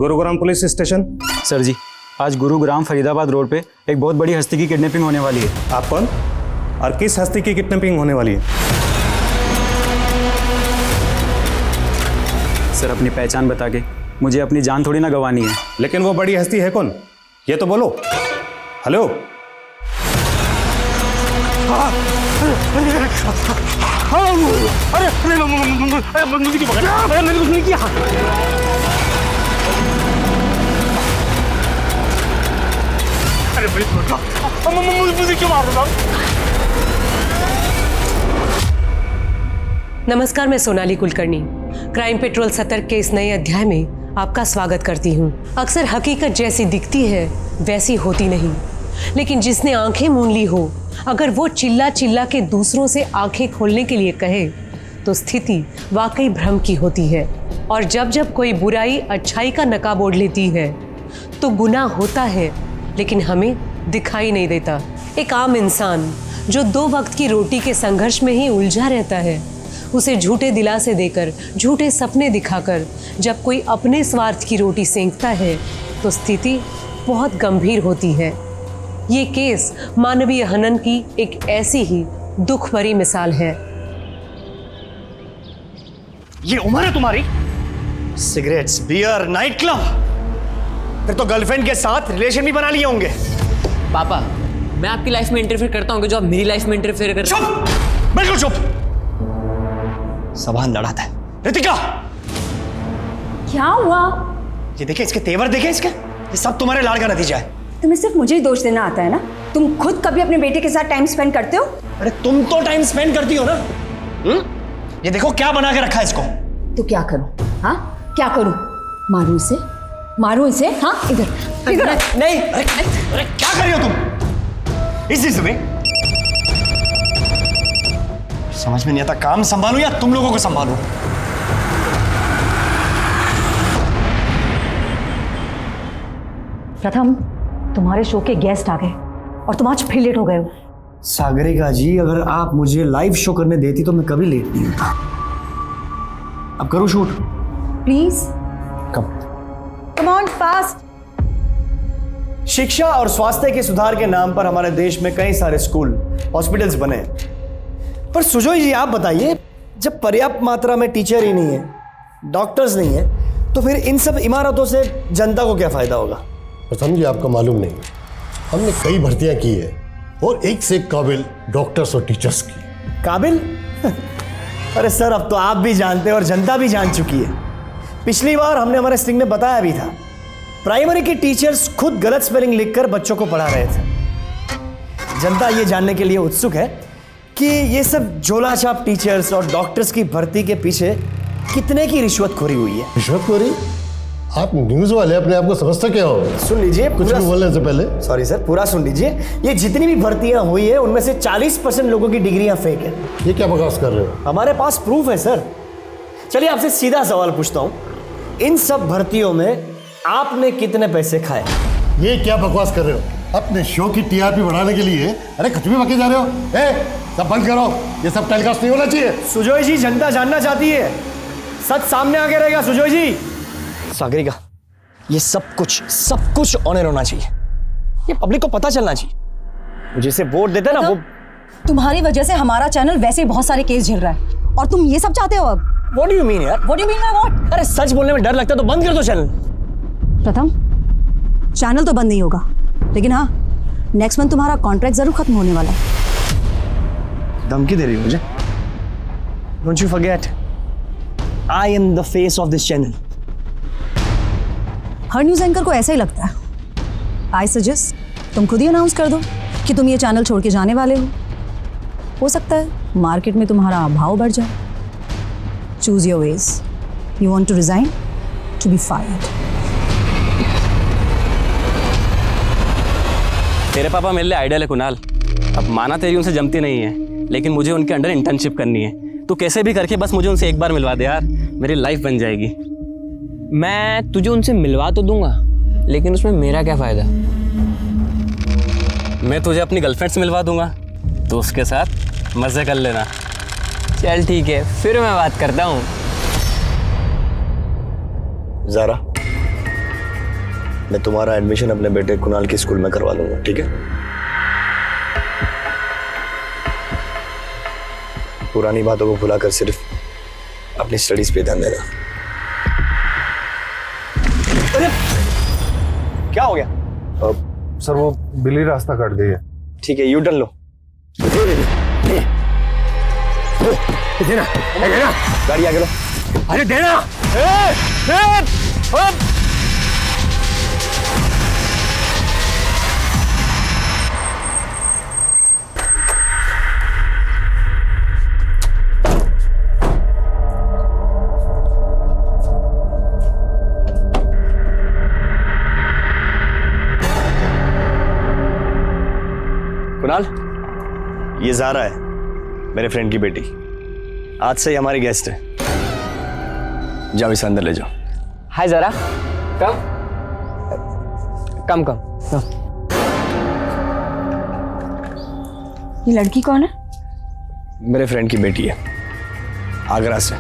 Gurugram police station. Sir ji, आज Gurugram Faridabad road पे एक बहुत बड़ी हस्ती की किडनैपिंग होने वाली है। आप कौन और किस हस्ती की किडनैपिंग होने वाली है? सर, अपनी पहचान बता के मुझे अपनी जान थोड़ी ना गंवानी है। लेकिन वो बड़ी हस्ती है कौन, ये तो बोलो। हेलो। अरे मुझे क्यों पकड़ा? मैंने कुछ नहीं किया। अरे मुझे क्यों मार रहा? नमस्कार, मैं सोनाली कुलकर्णी क्राइम पेट्रोल सतर्क के इस नए अध्याय में आपका स्वागत करती हूँ। अक्सर हकीकत जैसी दिखती है वैसी होती नहीं, लेकिन जिसने आंखें मूंद ली हो, अगर वो चिल्ला चिल्ला के दूसरों से आंखें खोलने के लिए कहे तो स्थिति वाकई भ्रम की होती है। और जब जब कोई बुराई अच्छाई का नकाब ओढ़ लेती है तो गुनाह होता है, लेकिन हमें दिखाई नहीं देता। एक आम इंसान जो दो वक्त की रोटी के संघर्ष में ही उलझा रहता है, उसे झूठे दिलासे देकर, झूठे सपने दिखाकर जब कोई अपने स्वार्थ की रोटी सेंकता है तो स्थिति बहुत गंभीर होती है। ये केस मानवीय हनन की एक ऐसी ही दुख भरी मिसाल है। ये उम्र है तुम्हारी? सिगरेट्स, बियर, नाइट क्लब, फिर तो गर्लफ्रेंड के साथ रिलेशन भी बना लिए होंगे। पापा, मैं आपकी लाइफ में इंटरफेयर करता हूँ जो आप मेरी लाइफ में इंटरफेयर कर रहे हैं? चुप, बिल्कुल चुप। सवाल लड़ाता है। रितिका, क्या हुआ? ये देखे इसके तेवर, देखे इसके, ये सब तुम्हारे लाड़ का नतीजा है। तुम्हें सिर्फ मुझे ही दोष देना आता है ना? तुम खुद कभी अपने बेटे के साथ टाइम स्पेंड करते हो? अरे तुम तो टाइम स्पेंड करती हो ना। ये देखो क्या बना के रखा है इसको। तो क्या करूं? हाँ, क्या करूं? मारूं इसे? मारूं इसे? हाँ, इधर इधर। नहीं, अरे क्या कर रही हो तुम इस समय? समझ में नहीं आता, काम संभालूं या तुम लोगों को संभालूं? प्रथम, तुम्हारे शो के गेस्ट आ गए और तुम आज फिर लेट हो गए हो। सागरिका जी, अगर आप मुझे लाइव शो करने देती तो मैं कभी लेट नहीं होता। अब करूं शूट? प्लीज कब? Come on, fast. शिक्षा और स्वास्थ्य के सुधार के नाम पर हमारे देश में कई सारे स्कूल, हॉस्पिटल्स बने, पर सुजोय जी आप बताइए, जब पर्याप्त मात्रा में टीचर ही नहीं है, डॉक्टर्स नहीं है, तो फिर इन सब इमारतों से जनता को क्या फायदा होगा? प्रथम जी, आपका मालूम नहीं, हमने कई भर्तियां की है और एक से एक काबिल डॉक्टर्स और टीचर्स की। काबिल? अरे सर, अब तो आप भी जानते हैं और जनता भी जान चुकी है। पिछली बार हमने हमारे स्टिंग में बताया भी था, प्राइमरी के टीचर्स खुद गलत स्पेलिंग लिखकर बच्चों को पढ़ा रहे थे। जनता ये जानने के लिए उत्सुक है कि ये सब झोला छाप टीचर्स और डॉक्टर्स की भर्ती के पीछे कितने की रिश्वतखोरी हुई है। रिश्वतखोरी? आप न्यूज वाले अपने आप को समझते क्या हो? सुन लीजिए, कुछ भी बोलने से पहले। सॉरी सर, पूरा सुन लीजिए। ये जितनी भी भर्तियां हुई है उनमें से 40% लोगों की डिग्रियां फेक है। ये क्या बकवास कर रहे हो? हमारे पास प्रूफ है सर। चलिए आपसे सीधा सवाल पूछता हूं, इन सब भर्तियों में आपने कितने पैसे खाए? ये क्या बकवास कर रहे हो? अपने शो की टीआरपी बढ़ाने के लिए अरे कुछ भी बके जा रहे हो। ए, सब बंद करो, ये सब टेलीकास्ट नहीं होना चाहिए। सुजोय जी, जनता जानना चाहती है, सच सामने आके रहेगा। सुजोय जी। सागरिका, ये सब कुछ ऑनर होना चाहिए, ये पब्लिक को पता चलना चाहिए। जिसे वोट देते ना वो। तुम्हारी वजह से हमारा चैनल वैसे ही बहुत सारे केस झेल रहा है और तुम ये सब चाहते हो अब? What do you mean यार? What do you mean by what? अरे सच बोलने में डर लगता है तो बंद कर दो चैनल। प्रथम, चैनल तो बंद नहीं होगा, लेकिन हाँ, नेक्स्ट मंथ तुम्हारा कॉन्ट्रैक्ट जरूर खत्म होने वाला है। धमकी दे रही हो मुझे? Don't you forget, I am the face of this channel. Her news anchor को ऐसा ही लगता है। आई सजेस्ट तुम खुद ही अनाउंस कर दो कि तुम ये चैनल छोड़ के जाने वाले हो सकता है मार्केट में तुम्हारा भाव बढ़ जाए। Choose your wage. You want to resign, to be fired. तेरे पापा मेरे लिए आइडियल है कुणाल। अब माना तेरी उनसे जमती नहीं है, लेकिन मुझे उनके अंडर इंटर्नशिप करनी है। तू कैसे भी करके बस मुझे उनसे एक बार मिलवा दे यार, मेरी लाइफ बन जाएगी। मैं तुझे उनसे मिलवा तो दूंगा, लेकिन उसमें मेरा क्या फायदा? मैं तुझे अपनी गर्लफ्रेंड से मिलवा दूंगा, तो उसके साथ मजे कर लेना। चल ठीक है, फिर मैं बात करता हूँ। ज़ारा, मैं तुम्हारा एडमिशन अपने बेटे कुणाल के स्कूल में करवा लूंगा, ठीक है? पुरानी बातों को भुलाकर सिर्फ अपनी स्टडीज पे ध्यान देना। अरे क्या हो गया? सर वो बिल्ली रास्ता काट गई है। ठीक है, यू टर्न लो। देना, देना, गाड़ी आगे लो। अरे देना। कुणाल, ये ज़ारा है, मेरे फ्रेंड की बेटी। आज से ही हमारी गेस्ट है। जाओ इसे अंदर ले जाओ। हाय जरा, कम कम कम कम। ये लड़की कौन है? मेरे फ्रेंड की बेटी है, आगरा से।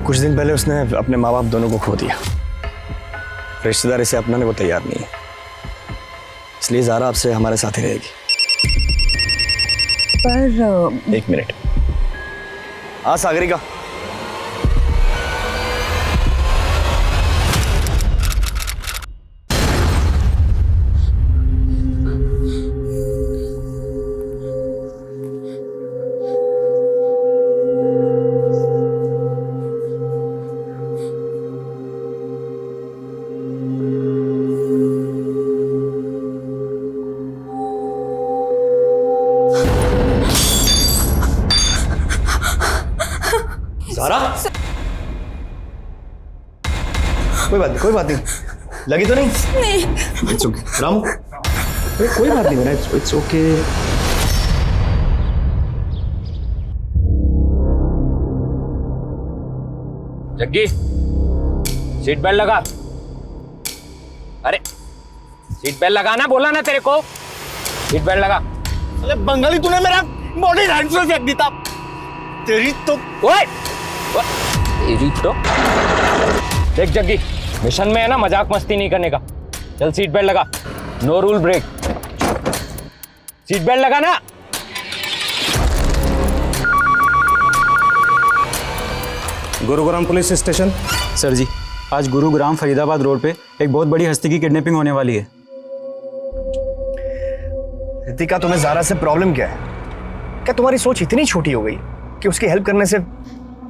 कुछ दिन पहले उसने अपने माँ बाप दोनों को खो दिया। रिश्तेदार इसे अपनाने को तैयार नहीं है, इसलिए ज़ारा आपसे हमारे साथ ही रहेगी। पर एक मिनट। हाँ सागरिका, ज़ारा, कोई बात नहीं, लगी तो नहीं? नहीं। इट्स ओके रामू, कोई बात नहीं मेरा, it's okay. Jaggi, seat belt लगा। अरे सीट बेल्ट लगाना बोला ना तेरे को, सीट बेल्ट लगा। अरे बंगाली, तूने मेरा बॉडी हैंड से फेंक दिया। तेरी तो ओए तेरी तो देख जग्गी, मिशन में है ना मजाक मस्ती नहीं करने का। चल सीट बेल्ट लगा, no rule break. Seat belt लगा ना। Gurugram police station. Sir ji, आज गुरुग्राम फरीदाबाद रोड पे एक बहुत बड़ी हस्ती की किडनैपिंग होने वाली है। रितिका, तुम्हें ज़ारा से प्रॉब्लम क्या है? क्या तुम्हारी सोच इतनी छोटी हो गई कि उसकी हेल्प करने से?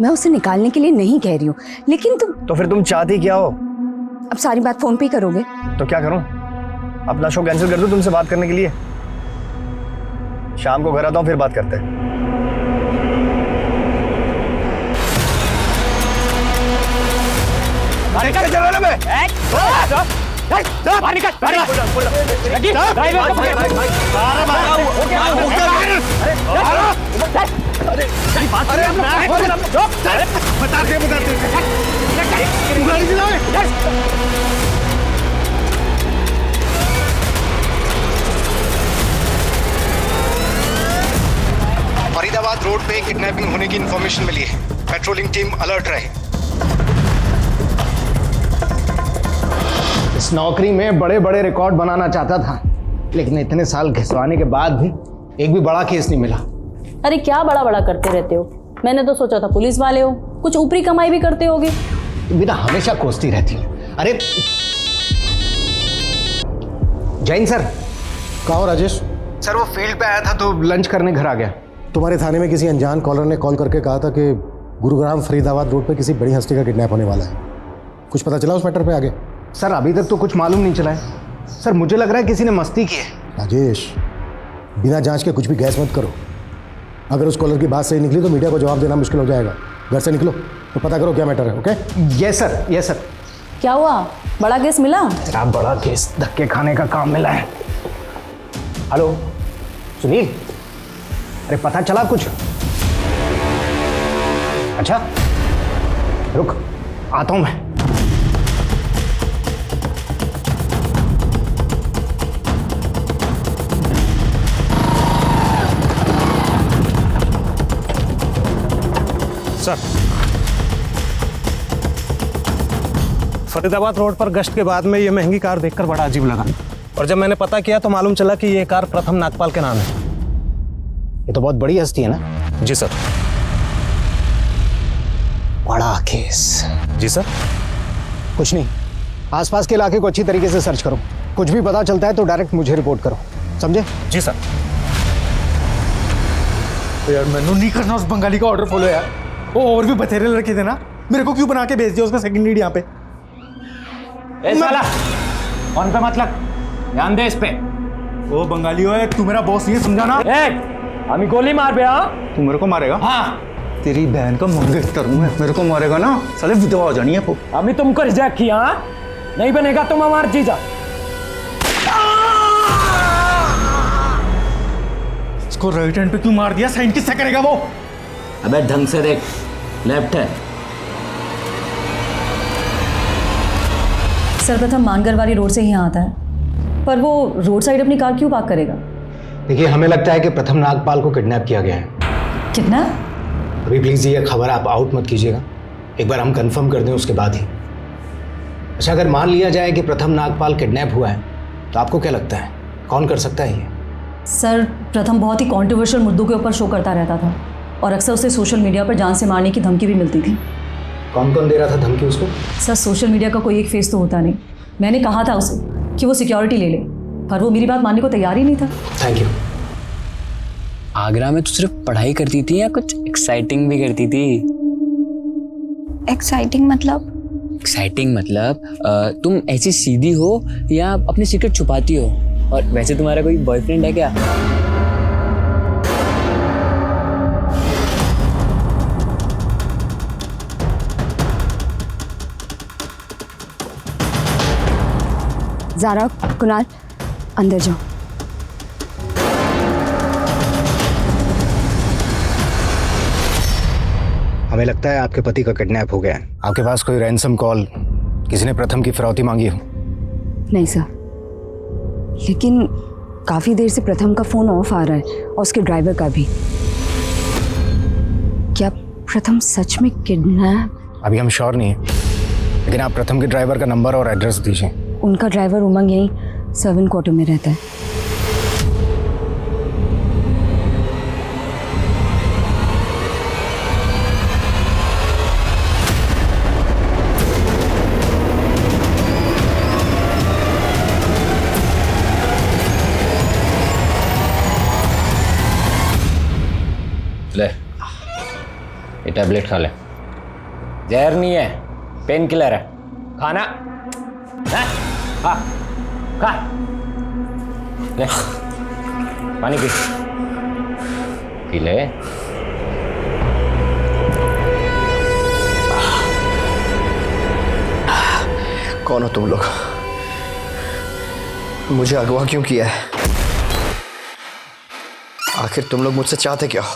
मैं उसे निकालने के लिए नहीं कह रही हूँ, लेकिन तुम तो फिर तुम चाहती क्या हो? अब सारी बात फोन पे ही करोगे? तो क्या करूं? अपना शो कैंसिल कर दूं तुमसे बात करने के लिए? शाम को घर आता हूं, फिर बात करते हैं। फरीदाबाद रोड पे किडनैपिंग होने की इंफॉर्मेशन मिली है। पेट्रोलिंग टीम अलर्ट रहे। इस नौकरी में बड़े बड़े रिकॉर्ड बनाना चाहता था, लेकिन इतने साल घिसवाने के बाद भी एक भी बड़ा केस नहीं मिला। अरे क्या बड़ा बड़ा करते रहते हो? मैंने तो सोचा था पुलिस वाले हो, कुछ ऊपरी कमाई भी करते होगे। बिना हमेशा कोसती रहती हो। अरे जैन सर। कहो राजेश। सर वो फील्ड पे आया था तो लंच करने घर आ गया। तुम्हारे थाने में किसी अनजान कॉलर ने कॉल करके कहा था कि गुरुग्राम फरीदाबाद रोड पे किसी बड़ी हस्ती का किडनैप होने वाला है। कुछ पता चला उस मैटर पे आगे? सर अभी तक तो कुछ मालूम नहीं चला है। सर मुझे लग रहा है किसी ने मस्ती की है। राजेश, बिना जांच के कुछ भी गैस मत करो। अगर उस कॉलर की बात सही निकली तो मीडिया को जवाब देना मुश्किल हो जाएगा। घर से निकलो तो पता करो क्या मैटर है। Okay? Yes sir, yes sir. क्या हुआ, बड़ा केस मिला? तेरा बड़ा केस धक्के खाने का काम मिला है। हेलो सुनील, अरे पता चला कुछ? अच्छा रुक, आता हूं मैं। सर, फरीदाबाद रोड पर गश्त के बाद में ये महंगी कार देखकर बड़ा अजीब लगा, और जब मैंने पता किया तो मालूम चला कि ये कार प्रथम नागपाल के नाम है। ये तो बहुत बड़ी हस्ती है ना? जी सर। बड़ा केस। जी सर। कुछ नहीं, आसपास के इलाके को अच्छी तरीके से सर्च करो, कुछ भी पता चलता है तो डायरेक्ट मुझे रिपोर्ट करो, समझे? जी सर। तो यार मैंने नहीं करना उस बंगाली का ऑर्डर फॉलो यार, वो और भी बथेरे लड़के थे ना, मेरे को क्यों बना के भेज दिया उसका सेकंड लीड यहाँ पे? ए साला, फोन पे मत लग, ध्यान दे इस पे। ओ बंगाली हो, तू मेरा बॉस नहीं है, समझा ना? हमें गोली मार बे। हाँ तू मेरे को मारेगा? हाँ, तेरी बहन का मंगेतर हूँ मैं, मेरे को मारेगा ना साले विधवा हो जानी है वो। हमें तुमको रिजेक्ट किया, नहीं बनेगा तुम हमार जीजा। इसको राइट हैंड पे क्यों मार दिया? साइन किससे करेगा वो? अबे ढंग से देख, लेफ्ट है। सर्वप्रथम मानगरवारी रोड से ही यहाँ आता है, पर वो रोड साइड अपनी कार क्यों पार्क करेगा? देखिए, हमें लगता है कि प्रथम नागपाल को किडनैप किया गया है। कितना? अभी प्लीज ये खबर आप आउट मत कीजिएगा, एक बार हम कंफर्म कर दें उसके बाद ही। अच्छा, अगर मान लिया जाए कि प्रथम नागपाल किडनैप हुआ है तो आपको क्या लगता है कौन कर सकता है ये? सर, प्रथम बहुत ही कॉन्ट्रोवर्शियल मुद्दों के ऊपर शो करता रहता था और अक्सर उसे सोशल मीडिया पर जान से मारने की धमकी भी मिलती थी। कौन कौन दे रहा था धमकी उसको? सर, सोशल मीडिया का कोई एक फेस तो होता नहीं। मैंने कहा था उसे कि वो सिक्योरिटी ले ले, पर वो मेरी बात मानने को तैयार ही नहीं था। Thank you. आगरा में तो सिर्फ पढ़ाई करती थी या कुछ एक्साइटिंग भी करती थी? एक्साइटिंग मतलब? एक्साइटिंग मतलब तुम ऐसी सीधी हो या अपने सीक्रेट छुपाती हो? और वैसे तुम्हारा कोई बॉयफ्रेंड है क्या? ज़ारा, कुणाल, अंदर जाओ। हमें लगता है आपके पति का किडनैप हो गया है। आपके पास कोई रैंसम कॉल, किसी ने प्रथम की फिरौती मांगी हो? नहीं सर, लेकिन काफ़ी देर से प्रथम का फ़ोन ऑफ आ रहा है और उसके ड्राइवर का भी। क्या प्रथम सच में किडनैप? अभी हम श्योर नहीं है, लेकिन आप प्रथम के ड्राइवर का नंबर और एड्रेस दीजिए। उनका ड्राइवर उमंग यहीं सर्वेंट क्वार्टर में रहता है। ले, ये टैबलेट खा ले। जहर नहीं है, पेन किलर है। खाना है? खा खा। ले, पानी पी ले। कौन हो तुम लोग? मुझे अगवा क्यों किया है? आखिर तुम लोग मुझसे चाहते क्या हो?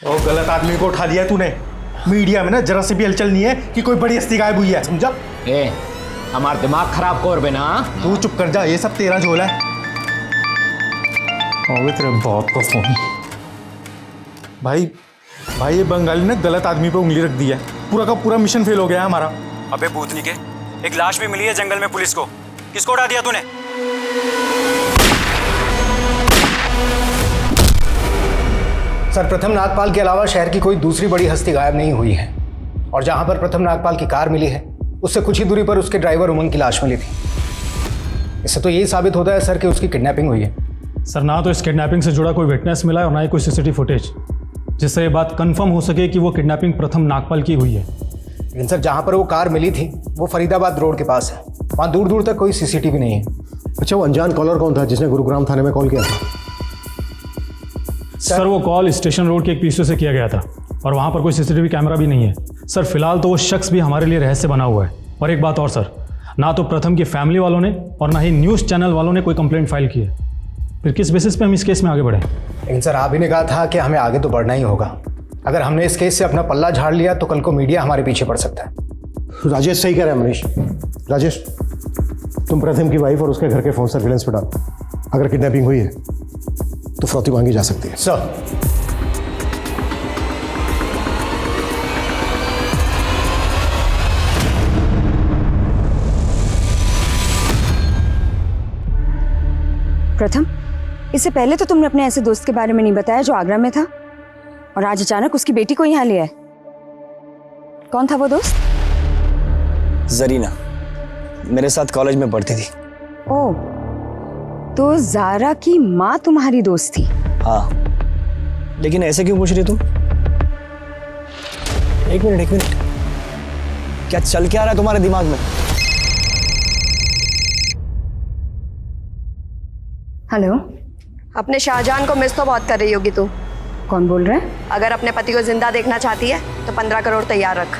ओ, गलत आदमी को उठा दिया तूने। मीडिया में ना जरा से भी हलचल नहीं है कि कोई बड़ी हस्ती गायब हुई है, समझा? हमारा दिमाग खराब कर बेना। तू चुप कर जा, ये सब तेरा झोला है। तेरे बहुत का फोन। भाई ये बंगाली ने गलत आदमी पे उंगली रख दी है, पूरा का पूरा मिशन फेल हो गया है हमारा। अबे भूतनी के, एक लाश भी मिली है जंगल में पुलिस को। किसको उड़ा दिया तूने? सर, प्रथम नागपाल के अलावा शहर की कोई दूसरी बड़ी हस्ती गायब नहीं हुई है, और जहां पर प्रथम नागपाल की कार मिली है उससे कुछ ही दूरी पर उसके ड्राइवर उमंग की लाश मिली थी। इससे तो यही साबित होता है सर कि उसकी किडनैपिंग हुई है। सर, ना तो इस किडनैपिंग से जुड़ा कोई विटनेस मिला है और ना ही कोई सीसीटीवी फुटेज जिससे ये बात कंफर्म हो सके कि वो किडनैपिंग प्रथम नागपाल की हुई है। लेकिन सर, जहां पर वो कार मिली थी वो फरीदाबाद रोड के पास है, वहां दूर दूर तक कोई सीसीटीवी नहीं है। अच्छा, वो अनजान कॉलर कौन था जिसने गुरुग्राम थाने में कॉल किया था? सर, वो कॉल स्टेशन रोड के एक पीछे से किया गया था और वहाँ पर कोई सीसीटीवी कैमरा भी नहीं है। सर, फिलहाल तो वो शख्स भी हमारे लिए रहस्य बना हुआ है। और एक बात और सर, ना तो प्रथम की फैमिली वालों ने और ना ही न्यूज़ चैनल वालों ने कोई कंप्लेंट फाइल की है। फिर किस बेसिस पे हम इस केस में आगे बढ़े? लेकिन सर, आप ही ने कहा था कि हमें आगे तो बढ़ना ही होगा। अगर हमने इस केस से अपना पल्ला झाड़ लिया तो कल को मीडिया हमारे पीछे पड़ सकता है। राजेश सही कह रहे हैं मनीष। राजेश, तुम प्रथम की वाइफ और उसके घर के फोन सर्विलेंस पे डालो। अगर किडनैपिंग हुई है तो फिरौती मांगी जा सकती है। सर, प्रथम, इससे पहले तो तुमने अपने ऐसे दोस्त के बारे में नहीं बताया जो आगरा में था, और आज अचानक उसकी बेटी को यहाँ लिया है। कौन था वो दोस्त? जरीना, मेरे साथ कॉलेज में पढ़ती थी। ओह, तो जारा की माँ तुम्हारी दोस्त थी? हाँ, लेकिन ऐसे क्यों पूछ रही तुम? एक मिनट, क्या चल क्या रहा है तुम्हारे दिमाग में? हेलो, अपने शाहजहान को मिस तो बहुत कर रही होगी तू। कौन बोल रहा है? अगर अपने पति को जिंदा देखना चाहती है तो 15 करोड़ तैयार रख।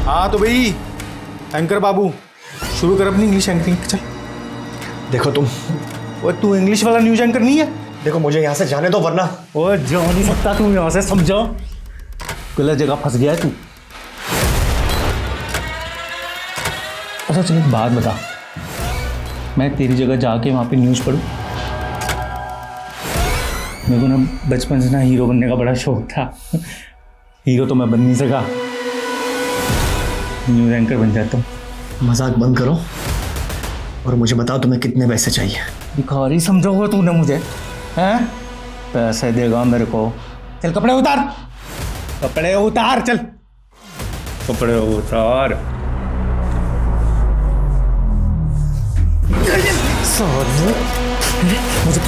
हाँ तो भाई एंकर बाबू, शुरू कर अपनी इंग्लिश एंकरिंग। चल। देखो तुम, और तू इंग्लिश वाला न्यूज एंकर नहीं है? देखो मुझे यहाँ से जाने दो वरना। ओ जा नहीं सकता तुम यहाँ से, समझो। गलत जगह फंस गया है तू। अच्छा चल एक बात बता, मैं तेरी जगह जाके वहाँ पे न्यूज़ पढ़ूँ? मेरे को ना बचपन से ना हीरो बनने का बड़ा शौक था। हीरो तो मैं बन नहीं सका, न्यूज़ एंकर बन जाता हूँ। मजाक बंद करो और मुझे बताओ तुम्हें कितने पैसे चाहिए। भिखारी समझोगे तूने मुझे? हैं? पैसे देगा मेरे को। चल कपड़े उतार, कपड़े उतार, चल कपड़े उतार। मुझे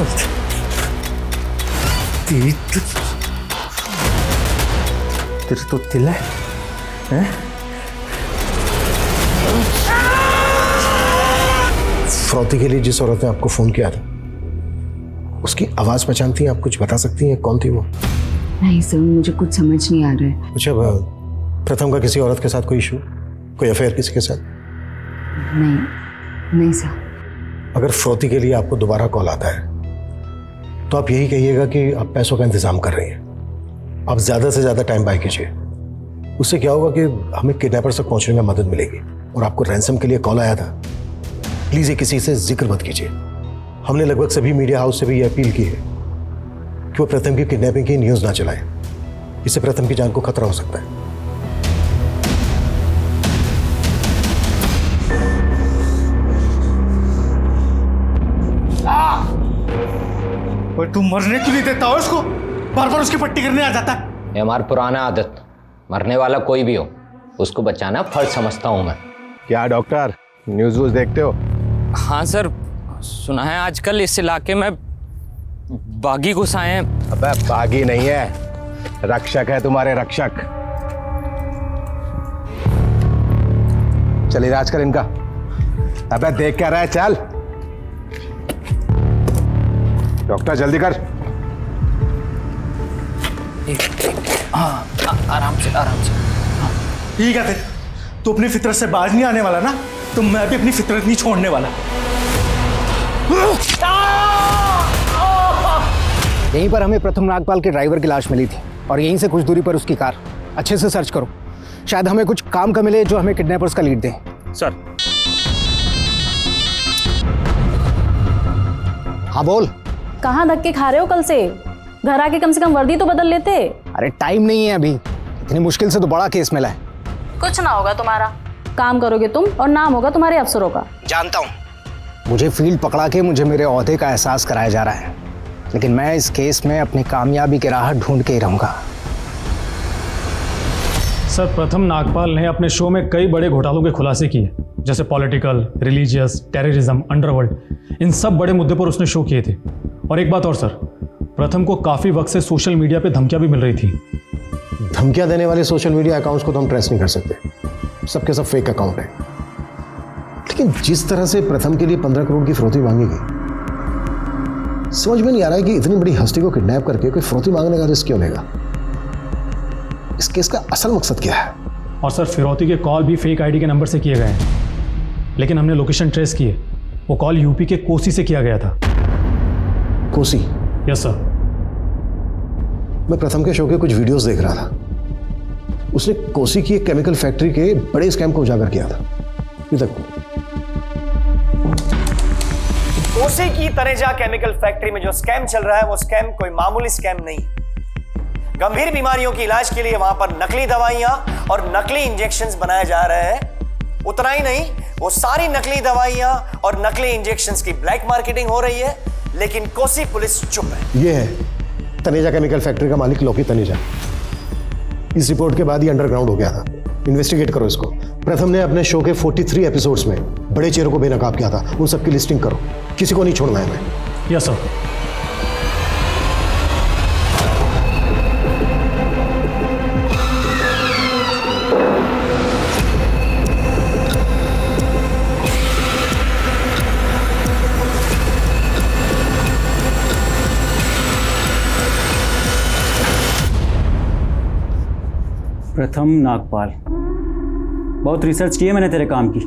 तेरे तो दिल है, हैं? फ्रौती के लिए जिस औरत ने आपको फोन किया था, उसकी आवाज पहचानती हैं आप? कुछ बता सकती हैं कौन थी वो? नहीं सर, मुझे कुछ समझ नहीं आ रहा है। अच्छा, प्रथम का किसी औरत के साथ कोई इशू, कोई अफेयर किसी के साथ? नहीं सर। अगर फ्रौती के लिए आपको दोबारा कॉल आता है तो आप यही कहिएगा कि आप पैसों का इंतजाम कर रही हैं। आप ज्यादा से ज्यादा टाइम बाय कीजिए। उससे क्या होगा कि हमें किडनैपर्स तक पहुंचने में मदद मिलेगी। और आपको रैंसम के लिए कॉल आया था, प्लीज ये किसी से जिक्र मत कीजिए। हमने लगभग सभी मीडिया हाउस से भी ये अपील की है कि वो प्रथम की किडनैपिंग की न्यूज ना चलाएं। इससे प्रथम की जान को खतरा हो सकता है। और तू मरने क्यों नहीं देता हो उसको? बार बार उसकी पट्टी करने आ जाता है। ये हमारा पुराना आदत, मरने वाला कोई भी हो उसको बचाना फर्ज समझता हूँ मैं। क्या डॉक्टर, न्यूज़ व्यूज़ देखते हो? हाँ सर, सुना है आजकल इस इलाके में बागी घुस आए हैं। अबे बागी नहीं है, रक्षक है तुम्हारे, रक्षक। चल इलाज कर इनका। अबे देख क्या रहा है, चल डॉक्टर जल्दी कर। हाँ आराम से आराम से। ठीक है, तू अपनी फितरत से बाज नहीं आने वाला ना, तो मैं भी अपनी फितरत नहीं छोड़ने वाला। यहीं पर हमें प्रथम नागपाल के ड्राइवर की लाश मिली थी और यहीं से कुछ दूरी पर उसकी कार। अच्छे से सर्च करो, शायद हमें कुछ काम का मिले जो हमें किडनैपर्स का लीड दे। सर। हाँ बोल। कहाँ धक्के खा रहे हो कल से? घर आके कम से कम वर्दी तो बदल लेते। अरे टाइम नहीं है अभी, इतनी मुश्किल से तो बड़ा केस मिला है। कुछ ना होगा तुम्हारा, काम करोगे तुम और नाम होगा तुम्हारे अफसरों का। जानता हूँ, मुझे फील्ड पकड़ा के मुझे मेरे ओहदे का एहसास कराया जा रहा है, लेकिन मैं इस केस में अपनी कामयाबी की राह ढूंढ के ही रहूंगा। सर, प्रथम नागपाल ने अपने शो में कई बड़े घोटालों के खुलासे किए, जैसे पॉलिटिकल, रिलीजियस, टेररिज्म, अंडरवर्ल्ड। इन सब बड़े मुद्दे पर उसने शो किए थे। और एक बात और सर, प्रथम को काफी वक्त से सोशल मीडिया पे धमकियां भी मिल रही थी। धमकियां देने वाले सोशल मीडिया अकाउंट्स को तो हम ट्रेस नहीं कर सकते, सबके सब फेक अकाउंट है। लेकिन जिस तरह से प्रथम के लिए 15 करोड़ की फिरौती मांगी गई, समझ में नहीं आ रहा है कि इतनी बड़ी हस्ती को किडनैप करके कोई फिरौती मांगने का रिस्क क्यों लेगा। इस केस का असल मकसद क्या है? और सर, फिरौती के कॉल भी फेक आईडी के नंबर से किए गए हैं, लेकिन हमने लोकेशन ट्रेस की है। वो कॉल यूपी के कोसी से किया गया था। कोसी? Yes sir. मैं प्रथम के शो के कुछ वीडियोस देख रहा था, उसने कोसी की एक केमिकल फैक्ट्री के बड़े स्कैम को उजागर किया था। ये तक कोसी की तनेजा केमिकल फैक्ट्री में जो स्कैम चल रहा है, वो स्कैम कोई मामूली स्कैम नहीं। गंभीर बीमारियों की इलाज के लिए वहां पर नकली दवाइयां और नकली इंजेक्शंस बनाए जा रहे हैं। उतना ही नहीं, वो सारी नकली दवाइयां और नकली इंजेक्शंस की ब्लैक मार्केटिंग हो रही है, लेकिन कोसी पुलिस चुप है। ये है तनेजा केमिकल फैक्ट्री का मालिक लोकी तनेजा। इस रिपोर्ट के बाद ही अंडरग्राउंड हो गया था। इन्वेस्टिगेट करो इसको। प्रथम ने अपने शो के 43 एपिसोड्स में बड़े चेहरों को बेनकाब किया था, उन सबकी लिस्टिंग करो, किसी को नहीं छोड़ना है। मैं यस सर। प्रथम नागपाल, बहुत रिसर्च की है मैंने तेरे काम की।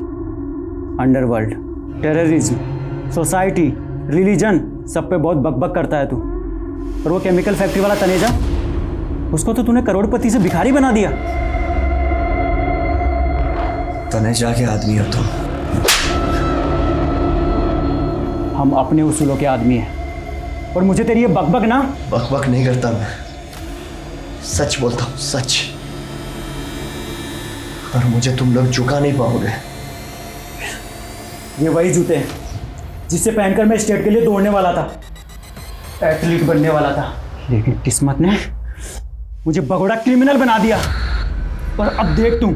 अंडरवर्ल्ड, टेररिज्म, सोसाइटी, रिलीजन, सब पे बहुत बकबक करता है तू। और वो केमिकल फैक्ट्री वाला तनेजा, उसको तो तूने करोड़पति से भिखारी बना दिया। तनेजा के आदमी हो तुम। हम अपने उसूलों के आदमी हैं और मुझे तेरी ये बकबक ना। बकबक नहीं करता मैं, सच बोलता हूँ, सच। और मुझे तुम लोग झुका नहीं पाओगे। ये वही जूते हैं जिससे पहनकर मैं स्टेट के लिए दौड़ने वाला था, एथलीट बनने वाला था, लेकिन किस्मत ने मुझे भगोड़ा क्रिमिनल बना दिया। और अब देख तू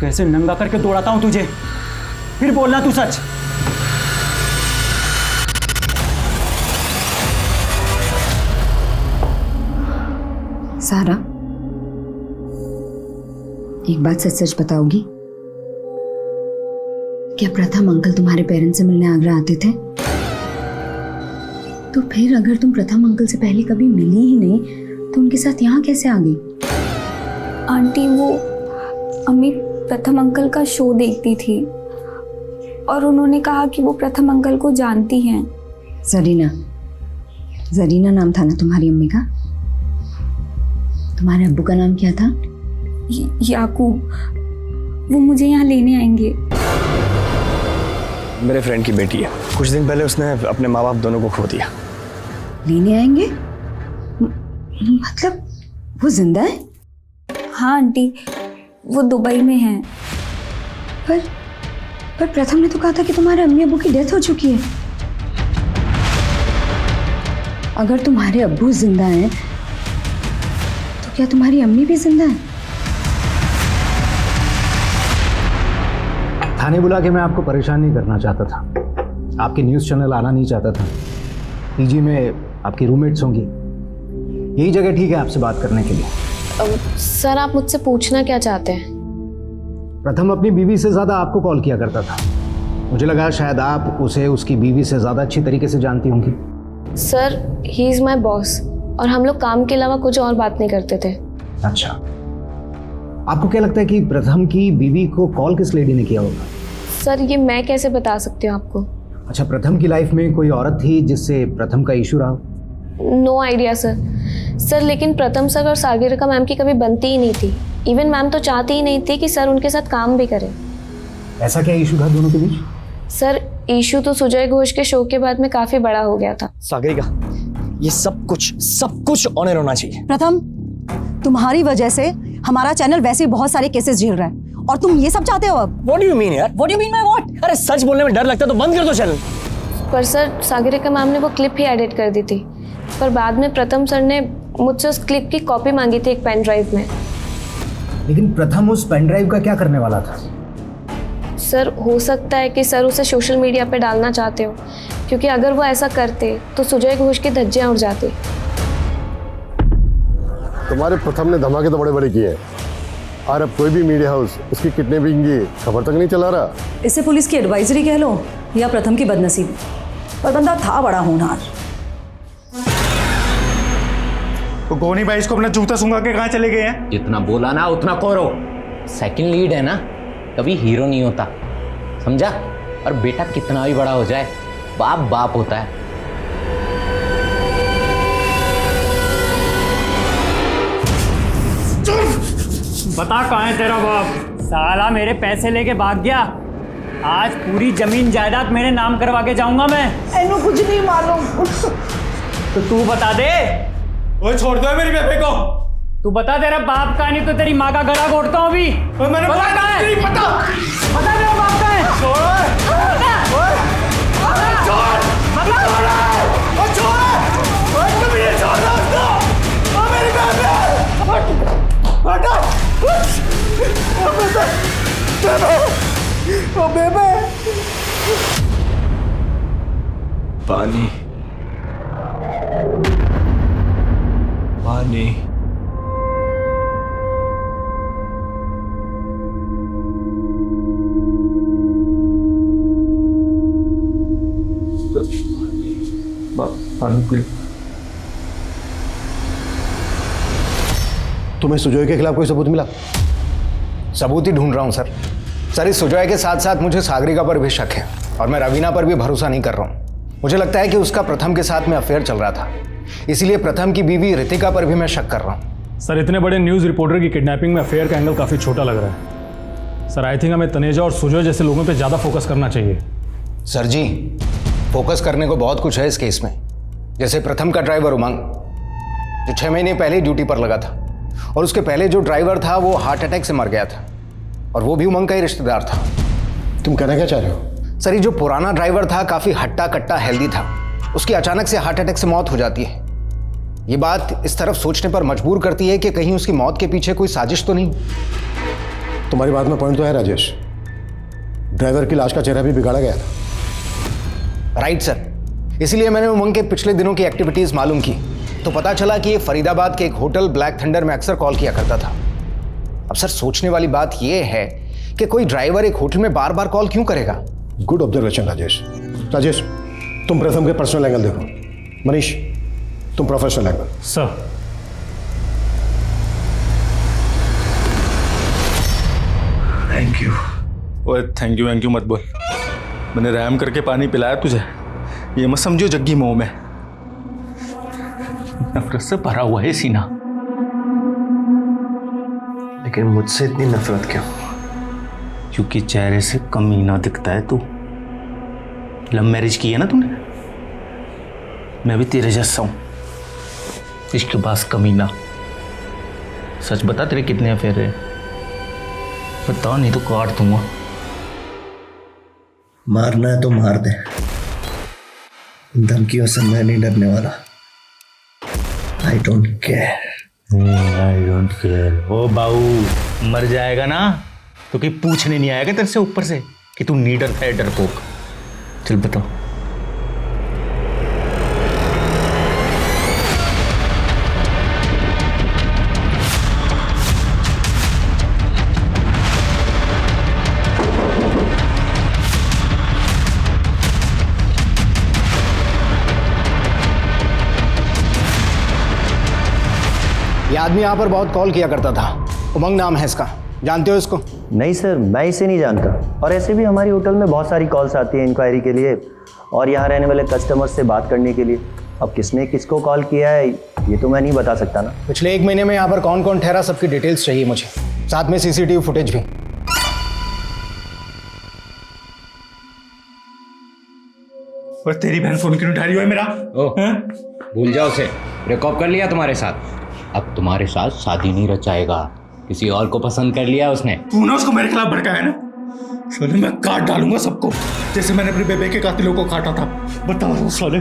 कैसे नंगा करके दौड़ाता हूं तुझे। फिर बोलना तू सच। सारा, एक बात सच सच बताओगी? क्या प्रथम अंकल तुम्हारे पेरेंट्स से मिलने आगरा आते थे? तो फिर अगर तुम प्रथम अंकल से पहले कभी मिली ही नहीं तो उनके साथ यहाँ कैसे आ गई? आंटी, वो अम्मी प्रथम अंकल का शो देखती थी और उन्होंने कहा कि वो प्रथम अंकल को जानती हैं। जरीना, जरीना नाम था ना तुम्हारी अम्मी का? तुम्हारे अब्बू का नाम क्या था? याकूब। वो मुझे यहाँ लेने आएंगे। मेरे फ्रेंड की बेटी है। कुछ दिन पहले उसने अपने माँ बाप दोनों को खो दिया। लेने आएंगे? मतलब वो जिंदा है? हाँ आंटी, वो दुबई में हैं। पर प्रथम ने तो कहा था कि तुम्हारे अम्मी अब्बू की डेथ हो चुकी है। अगर तुम्हारे अब्बू जिंदा हैं तो क्या तुम्हारी अम्मी भी जिंदा है? थाने बुला के मैं आपको परेशान नहीं करना चाहता था। आपके न्यूज़ चैनल आना नहीं चाहता था। पीजी में आपकी रूममेट्स होंगी, यही जगह ठीक है आपसे बात करने के लिए। सर, आप मुझसे पूछना क्या चाहते हैं? प्रथम अपनी बीवी से ज़्यादा आपको कॉल किया करता था। मुझे लगा शायद आप उसे उसकी बीवी से ज़्यादा अच्छी तरीके से जानती होंगी। Sir, he is my boss और हम लोग काम के अलावा कुछ और बात नहीं करते थे। अच्छा, आपको क्या लगता है कि प्रथम की बीवी को कॉल किस लेडी ने किया होगा? सर, ये मैं कैसे बता सकती हूँ आपको? अच्छा, प्रथम की लाइफ में कोई औरत थी जिससे प्रथम का इशू रहा? नो आइडिया सर, लेकिन प्रथम सर और सागरिका मैम की कभी बनती ही नहीं थी। इवन मैम तो चाहती ही नहीं थी कि सर उनके साथ काम भी करें। ऐसा क्या इशू था दोनों के बीच? सर, इशू तो सुजय घोष के शो के बाद में काफी बड़ा हो गया था। सागरिका, ये सब कुछ ऑनर होना चाहिए। प्रथम, तुम्हारी वजह से हमारा चैनल वैसे ही बहुत सारे केसेस झेल रहा है और तुम ये सब चाहते हो अब? What do you mean यार? What do you mean by what? अरे सच बोलने में डर लगता है तो बंद कर दो चैनल। पर सर, सागरिका मैम ने वो क्लिप ही एडिट कर दी थी, पर बाद में प्रथम सर ने मुझसे उस क्लिप की कॉपी मांगी थी एक पेन ड्राइव में। लेकिन प्रथम उस पेन ड्राइव का क्या करने वाला था? सर, हो सकता है कि सर उसे सोशल मीडिया पे डालना चाहते हो, क्योंकि अगर वो ऐसा करते तो सुजय घोष की धज्जियां उड़ जाती। तुम्हारे प्रथम ने धमाके तो बड़े बड़े किए हैं और अब कोई भी मीडिया हाउस उसकी किडनैपिंग की खबर तक नहीं चला रहा। इसे पुलिस की एडवाइजरी कह लो या प्रथम की बदनसीबी, पर बंदा था बड़ा होनहार। तो गोनी भाई इसको अपना जूता सूंघा के कहाँ चले गए हैं? जितना बोला ना उतना करो। सेकंड लीड है ना, कभी हीरो नहीं होता, समझा? और बेटा कितना भी बड़ा हो जाए, बाप बाप होता है। बता कहाँ है तेरा बाप? साला मेरे पैसे लेके भाग गया। आज पूरी जमीन जायदाद मेरे नाम करवा के जाऊंगा मैं। इन्हों कुछ नहीं मालूम। तो तू बता दे। ओए छोड़ दो मेरी बेबे को। तू बता, तेरा बाप का नहीं तो तेरी माँ का गला घोटता हूँ अभी। मैंने बता कहाँ है? नहीं पता। बता तेरा बाप का है। पानी पानी पानी। तुम्हें सुजॉय के खिलाफ कोई सबूत मिला? सबूत ही ढूंढ रहा हूं सर। सर, इस सुजॉय के साथ साथ मुझे सागरिका पर भी शक है और मैं रवीना पर भी भरोसा नहीं कर रहा हूं। मुझे लगता है कि उसका प्रथम के साथ में अफेयर चल रहा था, इसीलिए प्रथम की बीवी रितिका पर भी मैं शक कर रहा हूं। सर, इतने बड़े न्यूज़ रिपोर्टर की किडनैपिंग में अफेयर का एंगल काफ़ी छोटा लग रहा है। सर, आई थिंक हमें तनेजा और सुजॉय जैसे लोगों पे ज़्यादा फोकस करना चाहिए। सर जी, फोकस करने को बहुत कुछ है इस केस में। जैसे प्रथम का ड्राइवर उमंग, जो 6 महीने पहले ड्यूटी पर लगा था, और उसके पहले जो ड्राइवर था वो हार्ट अटैक से मर गया था, और वो भी उमंग का ही रिश्तेदार था। तुम कहना क्या चाह रहे हो? सर, ये जो पुराना ड्राइवर था काफ़ी हट्टा कट्टा हेल्दी था, उसकी अचानक से हार्ट अटैक से मौत हो जाती है। ये बात इस तरफ सोचने पर मजबूर करती है कि कहीं उसकी मौत के पीछे कोई साजिश तो नहीं। तुम्हारी बात में पॉइंट तो है राजेश, ड्राइवर की लाश का चेहरा भी बिगाड़ा गया था। राइट सर, इसीलिए मैंने उमंग के पिछले दिनों की एक्टिविटीज़ मालूम की, तो पता चला कि ये फरीदाबाद के एक होटल ब्लैक थंडर में अक्सर कॉल किया करता था। अब सर, सोचने वाली बात यह है कि कोई ड्राइवर एक होटल में बार बार कॉल क्यों करेगा? Good observation Rajesh. राजेश, तुम प्रथम के पर्सनल एंगल देखो। मनीष, तुम professional angle. Sir, thank you. ओए थैंक यू मत बोल। मैंने रहम करके पानी पिलाया तुझे, ये मत समझो जग्गी मुंह में। नफरत से भरा हुआ है सीना। लेकिन मुझसे इतनी नफरत क्यों? क्योंकि चेहरे से कमीना दिखता है तू। लव मैरिज की है ना तूने, मैं भी तेरे जैसा हूं, इसके पास कमीना। सच बता, तेरे कितने अफेयर है? बता, नहीं तो काट दूंगा। मारना है तो मार दे, धमकियों से मैं नहीं डरने वाला। I don't care. ओ बाऊ, मर जाएगा ना तो कि पूछने नहीं आएगा तेरे से ऊपर से कि तू नीडर था या डरपोक। चल बताओ। ये आदमी यहाँ पर बहुत कॉल किया करता था, उमंग नाम है इसका, जानते हो इसको? नहीं सर, मैं इसे नहीं जानता। और ऐसे भी हमारी होटल में बहुत सारी कॉल्स आती हैं इंक्वायरी के लिए और यहाँ रहने वाले कस्टमर से बात करने के लिए। अब किसने किसको कॉल किया है ये तो मैं नहीं बता सकता ना। पिछले 1 महीने में यहाँ पर कौन कौन ठहरा, सबकी डिटेल्स चाहिए मुझे, साथ में CCTV फुटेज भी। और तेरी बहन फोन क्यों उठा रही है मेरा? भूल जाओ उसे, ब्रेकअप कर लिया तुम्हारे साथ, अब तुम्हारे साथ शादी नहीं रचाएगा, किसी और को पसंद कर लिया उसने। तूने उसको मेरे खिलाफ भड़काया ना, साले मैं काट डालूंगा सबको, जैसे मैंने अपने बेबे के कातिलों को काटा था। बताओ साले।